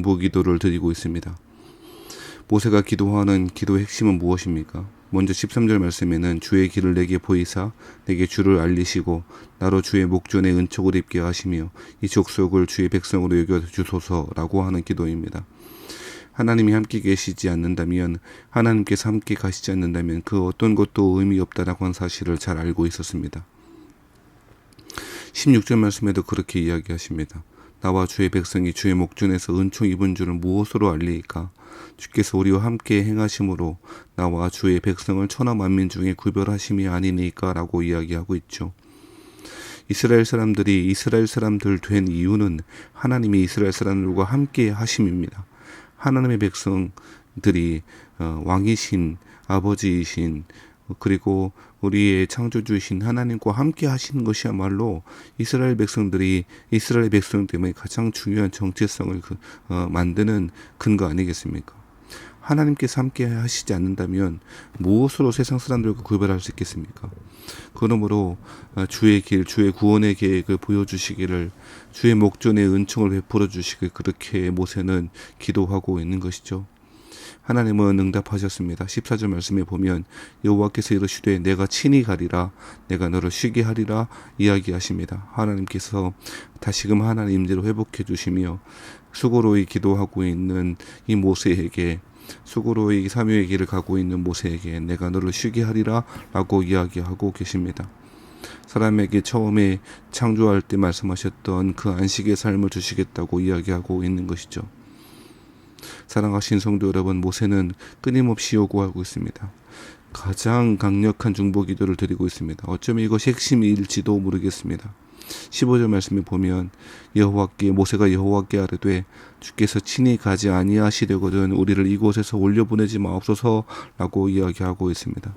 중보 기도를 드리고 있습니다. 모세가 기도하는 기도의 핵심은 무엇입니까? 먼저 13절 말씀에는 주의 길을 내게 보이사 내게 주를 알리시고 나로 주의 목전에 은총을 입게 하시며 이 족속을 주의 백성으로 여겨 주소서라고 하는 기도입니다. 하나님이 함께 계시지 않는다면, 하나님께서 함께 가시지 않는다면 그 어떤 것도 의미 없다라고 하는 사실을 잘 알고 있었습니다. 16절 말씀에도 그렇게 이야기하십니다. 나와 주의 백성이 주의 목전에서 은총 입은 줄을 무엇으로 알리이까? 주께서 우리와 함께 행하심으로 나와 주의 백성을 천하 만민 중에 구별하심이 아니니까 라고 이야기하고 있죠. 이스라엘 사람들이 이스라엘 사람들 된 이유는 하나님이 이스라엘 사람들과 함께 하심입니다. 하나님의 백성들이 왕이신 아버지이신 그리고 우리의 창조주이신 하나님과 함께 하시는 것이야말로 이스라엘 백성들이 이스라엘 백성 때문에 가장 중요한 정체성을 만드는 근거 아니겠습니까? 하나님께서 함께 하시지 않는다면 무엇으로 세상 사람들과 구별할 수 있겠습니까? 그러므로 주의 길, 주의 구원의 계획을 보여주시기를, 주의 목전에 은총을 베풀어 주시길 그렇게 모세는 기도하고 있는 것이죠. 하나님은 응답하셨습니다. 14절 말씀에 보면 여호와께서 이르시되 내가 친히 가리라, 내가 너를 쉬게 하리라 이야기하십니다. 하나님께서 다시금 하나님 임재를 회복해 주시며 수고로이 기도하고 있는 이 모세에게, 수고로이 사명의 길을 가고 있는 모세에게 내가 너를 쉬게 하리라 라고 이야기하고 계십니다. 사람에게 처음에 창조할 때 말씀하셨던 그 안식의 삶을 주시겠다고 이야기하고 있는 것이죠. 사랑하신 성도 여러분, 모세는 끊임없이 요구하고 있습니다. 가장 강력한 중보 기도를 드리고 있습니다. 어쩌면 이것이 핵심일지도 모르겠습니다. 15절 말씀에 보면 모세가 여호와께 아뢰되 주께서 친히 가지 아니하시려거든 우리를 이곳에서 올려보내지 마옵소서라고 이야기하고 있습니다.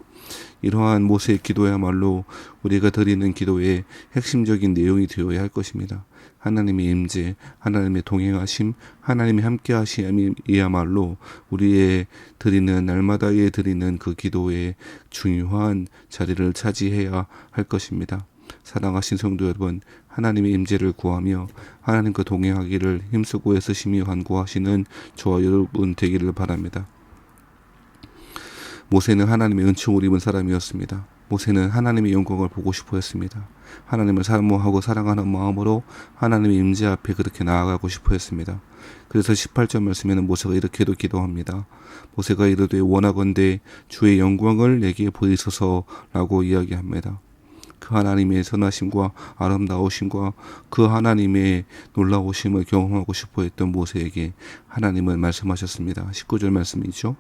이러한 모세의 기도야말로 우리가 드리는 기도의 핵심적인 내용이 되어야 할 것입니다. 하나님의 임재, 하나님의 동행하심, 하나님의 함께하심이야말로 우리의 드리는 날마다에 드리는 그 기도의 중요한 자리를 차지해야 할 것입니다. 사랑하신 성도 여러분, 하나님의 임재를 구하며 하나님과 동행하기를 힘쓰고 애쓰시며 간구하시는 저와 여러분 되기를 바랍니다. 모세는 하나님의 은총을 입은 사람이었습니다. 모세는 하나님의 영광을 보고 싶어 했습니다. 하나님을 사모하고 사랑하는 마음으로 하나님의 임재 앞에 그렇게 나아가고 싶어 했습니다. 그래서 18절 말씀에는 모세가 이렇게도 기도합니다. 모세가 이르되 원하건대 주의 영광을 내게 보이소서라고 이야기합니다. 그 하나님의 선하심과 아름다우심과 그 하나님의 놀라우심을 경험하고 싶어 했던 모세에게 하나님은 말씀하셨습니다. 19절 말씀이죠.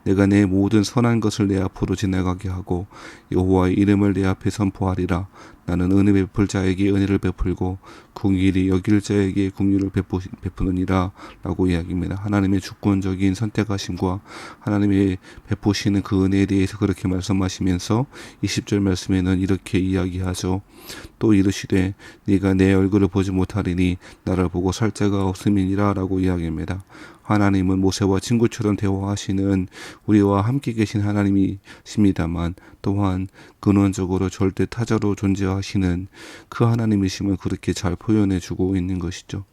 내가 내 모든 선한 것을 내 앞으로 지나가게 하고 여호와의 이름을 내 앞에 선포하리라. 나는 은혜 베풀 자에게 은혜를 베풀고 긍휼히 여길 자에게 긍휼을 베푸느니라 라고 이야기합니다. 하나님의 주권적인 선택하심과 하나님의 베푸시는 그 은혜에 대해서 그렇게 말씀하시면서 20절 말씀에는 이렇게 이야기하죠. 또 이르시되 네가 내 얼굴을 보지 못하리니 나를 보고 살 자가 없음이니라 라고 이야기합니다. 하나님은 모세와 친구처럼 대화하시는 우리와 함께 계신 하나님이십니다만 또한 근원적으로 절대 타자로 존재하시는 그 하나님이심을 그렇게 잘 표현해주고 있는 것이죠.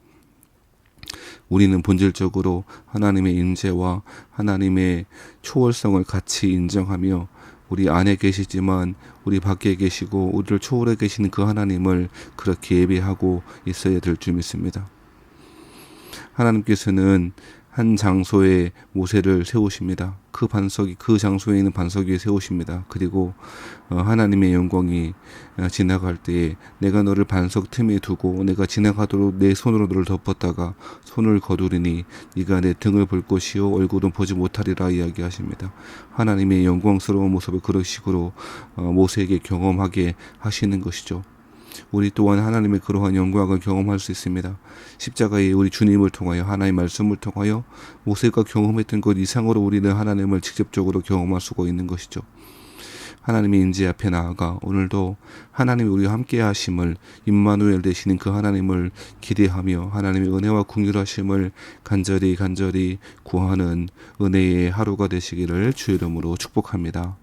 우리는 본질적으로 하나님의 임재와 하나님의 초월성을 같이 인정하며 우리 안에 계시지만 우리 밖에 계시고 우리를 초월해 계시는 그 하나님을 그렇게 예배하고 있어야 될 줄 믿습니다. 하나님께서는 한 장소에 모세를 세우십니다. 그 장소에 있는 반석 위에 세우십니다. 그리고 하나님의 영광이 지나갈 때에 내가 너를 반석 틈에 두고 내가 지나가도록 내 손으로 너를 덮었다가 손을 거두리니 네가 내 등을 볼 것이요 얼굴은 보지 못하리라 이야기하십니다. 하나님의 영광스러운 모습을 그런 식으로 모세에게 경험하게 하시는 것이죠. 우리 또한 하나님의 그러한 영광을 경험할 수 있습니다. 십자가에 우리 주님을 통하여 하나님의 말씀을 통하여 모세가 경험했던 것 이상으로 우리는 하나님을 직접적으로 경험할 수가 있는 것이죠. 하나님의 임재 앞에 나아가 오늘도 하나님이 우리와 함께 하심을 임마누엘 되시는 그 하나님을 기대하며 하나님의 은혜와 긍휼하심을 간절히 구하는 은혜의 하루가 되시기를 주 이름으로 축복합니다.